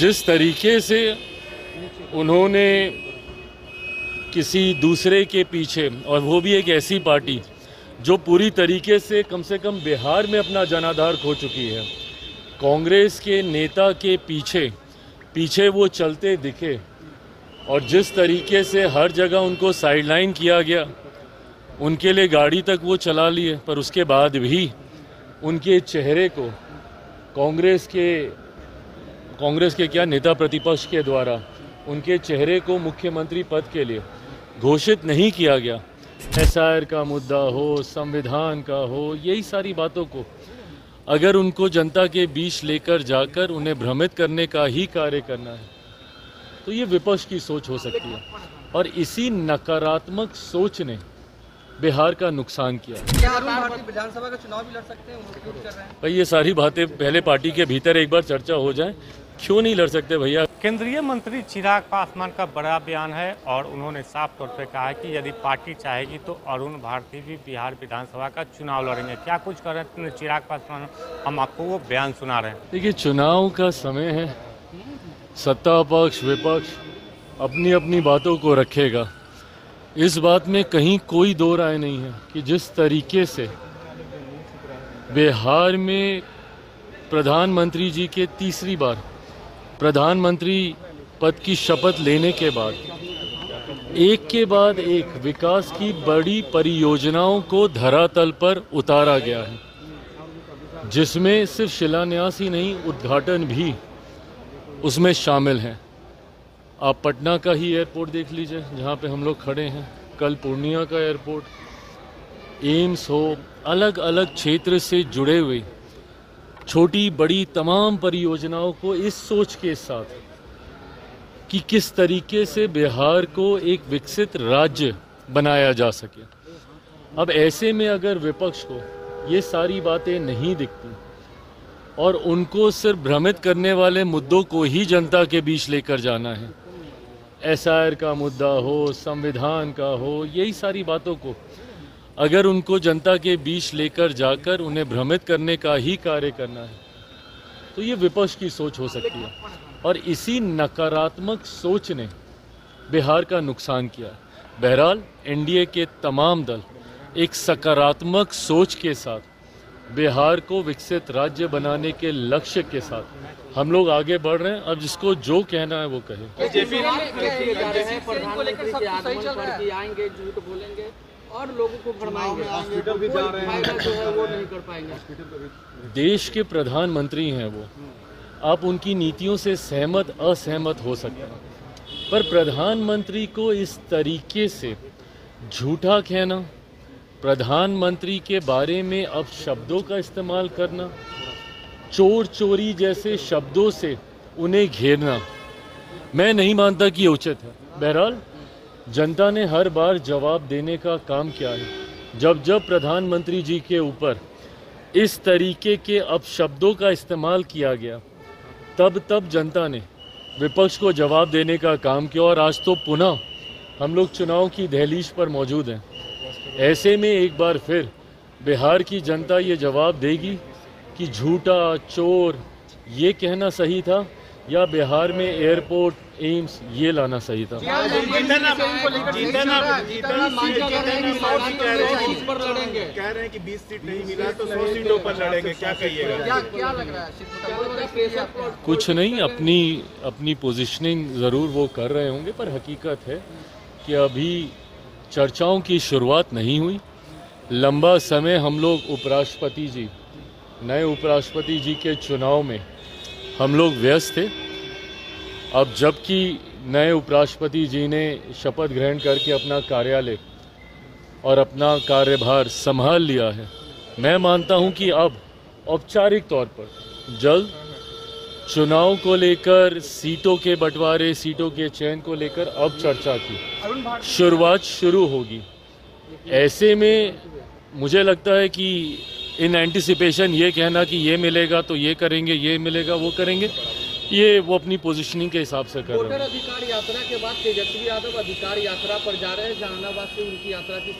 जिस तरीके से उन्होंने किसी दूसरे के पीछे, और वो भी एक ऐसी पार्टी जो पूरी तरीके से कम बिहार में अपना जनाधार खो चुकी है, कांग्रेस के नेता के पीछे वो चलते दिखे, और जिस तरीके से हर जगह उनको साइडलाइन किया गया, उनके लिए गाड़ी तक वो चला लिए, पर उसके बाद भी उनके चेहरे को कांग्रेस के क्या नेता प्रतिपक्ष के द्वारा उनके चेहरे को मुख्यमंत्री पद के लिए घोषित नहीं किया गया। एसआईआर का मुद्दा हो, संविधान का हो, यही सारी बातों को अगर उनको जनता के बीच लेकर जाकर उन्हें भ्रमित करने का ही कार्य करना है, तो ये विपक्ष की सोच हो सकती है। और इसी नकारात्मक सोच ने बिहार का नुकसान किया। क्या अरुण भारती विधानसभा का चुनाव भी लड़ सकते हैं? वो कर रहे हैं। भाई ये सारी बातें पहले पार्टी के भीतर एक बार चर्चा हो जाए, क्यों नहीं लड़ सकते भैया। केंद्रीय मंत्री चिराग पासवान का बड़ा बयान है और उन्होंने साफ तौर पे कहा है कि यदि पार्टी चाहेगी तो अरुण भारती भी बिहार विधानसभा का चुनाव लड़ेंगे। क्या कुछ कर रहे हैं चिराग पासवान? हम आपको वो बयान सुना रहे हैं। देखिए, चुनाव का समय है, सत्ता पक्ष विपक्ष अपनी अपनी बातों को रखेगा। इस बात में कहीं कोई दो राय नहीं है कि जिस तरीके से बिहार में प्रधानमंत्री जी के तीसरी बार प्रधानमंत्री पद की शपथ लेने के बाद एक के बाद एक विकास की बड़ी परियोजनाओं को धरातल पर उतारा गया है, जिसमें सिर्फ शिलान्यास ही नहीं, उद्घाटन भी उसमें शामिल हैं। आप पटना का ही एयरपोर्ट देख लीजिए जहाँ पे हम लोग खड़े हैं, कल पूर्णिया का एयरपोर्ट, एम्स हो, अलग अलग क्षेत्र से जुड़े हुए छोटी बड़ी तमाम परियोजनाओं को इस सोच के साथ कि किस तरीके से बिहार को एक विकसित राज्य बनाया जा सके। अब ऐसे में अगर विपक्ष को ये सारी बातें नहीं दिखती और उनको सिर्फ भ्रमित करने वाले मुद्दों को ही जनता के बीच लेकर जाना है, एसआईआर का मुद्दा हो, संविधान का हो, यही सारी बातों को अगर उनको जनता के बीच लेकर जाकर उन्हें भ्रमित करने का ही कार्य करना है, तो ये विपक्ष की सोच हो सकती है। और इसी नकारात्मक सोच ने बिहार का नुकसान किया। बहरहाल एनडीए के तमाम दल एक सकारात्मक सोच के साथ बिहार को विकसित राज्य बनाने के लक्ष्य के साथ हम लोग आगे बढ़ रहे हैं। अब जिसको जो कहना है वो कहे। आएंगे, झूठ बोलेंगे और लोगों को भरमाएंगे, हॉस्पिटल भी जा रहे हैं, जो है वो नहीं कर पाएंगे। देश के प्रधानमंत्री हैं वो, आप उनकी नीतियों से सहमत असहमत हो सकते हैं, पर प्रधानमंत्री को इस तरीके से झूठा कहना, प्रधानमंत्री के बारे में अब शब्दों का इस्तेमाल करना, चोर चोरी जैसे शब्दों से उन्हें घेरना, मैं नहीं मानता कि ये उचित है। बहरहाल जनता ने हर बार जवाब देने का काम किया है। जब प्रधानमंत्री जी के ऊपर इस तरीके के अपशब्दों का इस्तेमाल किया गया, तब जनता ने विपक्ष को जवाब देने का काम किया। और आज तो पुनः हम लोग चुनाव की दहलीज पर मौजूद हैं। ऐसे में एक बार फिर बिहार की जनता ये जवाब देगी कि झूठा, चोर ये कहना सही था या बिहार में एयरपोर्ट, एम्स ये लाना सही था। कह रहे हैं कि 20 सीट नहीं मिला तो 100 सीटों पर लड़ेंगे, क्या कहिएगा? क्या लग रहा है? कुछ नहीं, अपनी पोजीशनिंग ज़रूर वो कर रहे होंगे, पर हकीकत है कि अभी चर्चाओं की शुरुआत नहीं हुई। लंबा समय हम लोग नए उपराष्ट्रपति जी के चुनाव में हम लोग व्यस्त थे। अब जबकि नए उपराष्ट्रपति जी ने शपथ ग्रहण करके अपना कार्यालय और अपना कार्यभार संभाल लिया है, मैं मानता हूं कि अब औपचारिक तौर पर जल्द चुनाव को लेकर, सीटों के बंटवारे, सीटों के चयन को लेकर अब चर्चा की शुरुआत शुरू होगी। ऐसे में मुझे लगता है कि इन एंटिसिपेशन ये कहना कि ये मिलेगा तो ये करेंगे, ये मिलेगा वो करेंगे, ये वो अपनी पोजीशनिंग के हिसाब से कर रहे हैं। वोटर अधिकार यात्रा के बाद तेजस्वी यादव अधिकार यात्रा पर जा रहे हैं। जहानाबाद से उनकी यात्रा की